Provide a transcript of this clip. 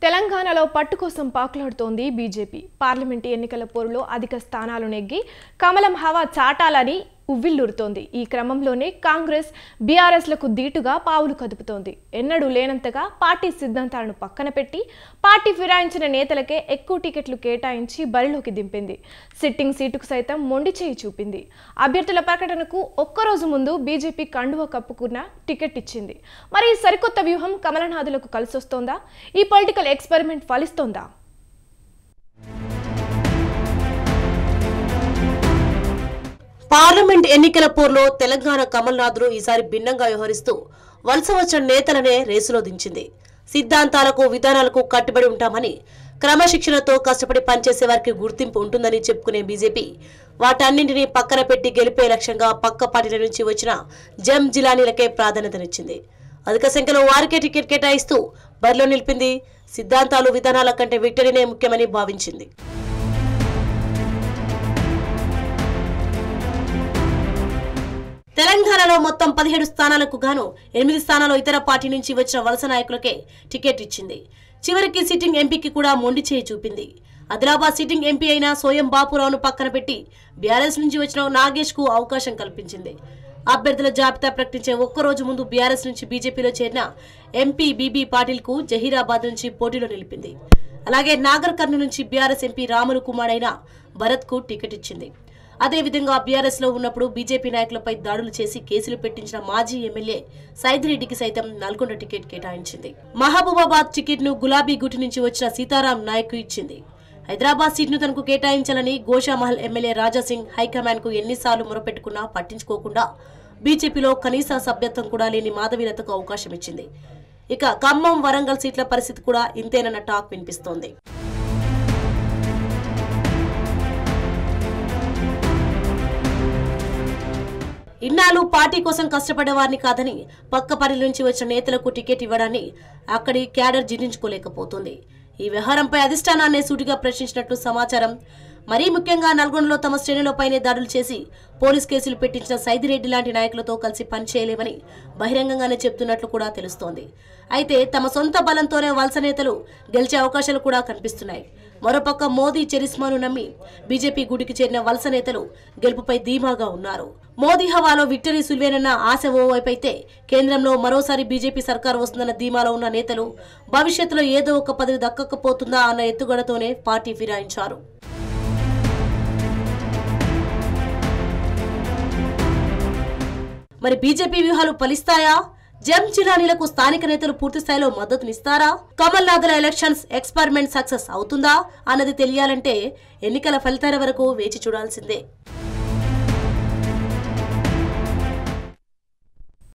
తెలంగాణలో పట్టు కోసం పాకులాడుతోంది బీజేపీ. పార్లమెంటు ఎన్నికల పోరులో అధిక స్థానాలు నెగ్గి కమలం హవా చాటాలని ఉవ్విళ్లూరుతోంది. ఈ క్రమంలోనే కాంగ్రెస్ బీఆర్ఎస్లకు దీటుగా పావులు కదుపుతోంది. ఎన్నడూ లేనంతగా పార్టీ సిద్ధాంతాలను పక్కన పెట్టి పార్టీ ఫిరాయించిన నేతలకే ఎక్కువ టికెట్లు కేటాయించి బరిలోకి దింపింది. సిట్టింగ్ సీటుకు సైతం మొండి చేయి చూపింది. అభ్యర్థుల ప్రకటనకు ఒక్కరోజు ముందు బీజేపీ కండువ కప్పుకున్న టికెట్ ఇచ్చింది. మరి సరికొత్త వ్యూహం కమలనాథులకు కలిసొస్తోందా? ఈ పొలిటికల్ ఎక్స్పెరిమెంట్ ఫలిస్తోందా? పార్లమెంట్ ఎన్నికల పోరులో తెలంగాణ కమల్నాథులు ఈసారి భిన్నంగా వ్యవహరిస్తూ వలస వచ్చిన నేతలనే రేసులో దించింది. సిద్ధాంతాలకు విధానాలకు కట్టుబడి ఉంటామని, క్రమశిక్షణతో కష్టపడి పనిచేసే వారికి గుర్తింపు ఉంటుందని చెప్పుకునే బీజేపీ వాటన్నింటినీ పక్కన పెట్టి గెలిపే లక్ష్యంగా పక్క పార్టీల నుంచి వచ్చిన జం జిలానీలకే ప్రాధాన్యతనిచ్చింది. అధిక సంఖ్యలో వారికే టికెట్ కేటాయిస్తూ బరిలో నిలిపింది. సిద్ధాంతాలు విధానాల కంటే విక్టరీనే ముఖ్యమని భావించింది. తెలంగాణలో మొత్తం 17 స్థానాలకు గాను 8 స్థానాలు ఇతర పార్టీ నుంచి వచ్చిన వలస నాయకులకే టికెట్ ఇచ్చింది. చివరికి సిట్టింగ్ ఎంపీకి కూడా మొండి చేయి చూపింది. ఆదిలాబాద్ సిట్టింగ్ ఎంపీ అయిన సోయం బాపురావును పక్కన పెట్టి బీఆర్ఎస్ నుంచి వచ్చిన నాగేష్ కు అవకాశం కల్పించింది. అభ్యర్థుల జాబితా ప్రకటించే ఒక్కరోజు ముందు బీఆర్ఎస్ నుంచి బీజేపీలో చేరిన ఎంపీ బీబీ పాటిల్ కు జహీరాబాద్ నుంచి పోటీలో నిలిపింది. అలాగే నాగర్ కర్నూలు నుంచి బీఆర్ఎస్ ఎంపీ రాములు కుమార్ అయిన భరత్ కు టికెట్ ఇచ్చింది. అదేవిధంగా బీఆర్ఎస్ లో ఉన్నప్పుడు బీజేపీ నాయకులపై దాడులు చేసి కేసులు పెట్టించిన మాజీ ఎమ్మెల్యే సైదిరెడ్డికి సైతం నల్గొండ టికెట్ కేటాయించింది. మహబూబాబాద్ టికెట్ ను గులాబీ గుటి నుంచి వచ్చిన సీతారాం నాయక్ ఇచ్చింది. హైదరాబాద్ సీట్ ను తనకు కేటాయించాలని గోషామహల్ ఎమ్మెల్యే రాజాసింగ్ హైకమాండ్ కు ఎన్నిసార్లు మొరపెట్టుకున్నా పట్టించుకోకుండా బీజేపీలో కనీస సభ్యత్వం కూడా లేని మాధవీలతకు అవకాశం ఇచ్చింది. ఇక ఖమ్మం, వరంగల్ సీట్ల పరిస్థితి కూడా ఇంతేనన్న టాక్ వినిపిస్తోంది. ఇన్నాళ్ళు పార్టీ కోసం కష్టపడ్డ వారిని కాదని పక్క పార్టీ నుంచి వచ్చిన నేతలకు టికెట్ ఇవ్వడాన్ని అక్కడి క్యాడర్ జీర్ణించుకోలేకపోతుంది. ఈ వ్యవహారంపై అధిష్టానాన్ని సూటిగా ప్రశ్నించినట్లు సమాచారం. మరీ ముఖ్యంగా నల్గొండలో తమ శ్రేణులపైనే దాడులు చేసి పోలీస్ కేసులు పెట్టించిన సైదిరెడ్డి లాంటి నాయకులతో కలిసి పనిచేయలేమని బహిరంగంగానే చెప్తున్నట్లు కూడా తెలుస్తోంది. అయితే తమ సొంత బలంతోనే వలస నేతలు గెలిచే అవకాశాలు కూడా కనిపిస్తున్నాయి. మరోపక్క మోదీ చరిస్మాను నమ్మి బీజేపీ గుడికి చేరిన వలస నేతలు గెలుపుపై ధీమాగా ఉన్నారు. మోదీ హవాలో విక్టరీ సుల్వేనన్న ఆశ ఓవైపైతే కేంద్రంలో మరోసారి బీజేపీ సర్కారు వస్తుందన్న ధీమాలో ఉన్న నేతలు భవిష్యత్తులో ఏదో ఒక పదవి దక్కకపోతుందా అన్న ఎత్తుగడతోనే పార్టీ ఫిరాయించారు. మరి బీజేపీ వ్యూహాలు ఫలిస్తాయా? జం జిలానీలకు స్థానిక నేతలు పూర్తి స్థాయిలో మద్దతునిస్తారా? కమల్నాథుల ఎలక్షన్స్ ఎక్స్పెరిమెంట్ సక్సెస్ అవుతుందా అన్నది తెలియాలంటే ఎన్నికల ఫలితాల వరకు వేచి చూడాల్సిందే.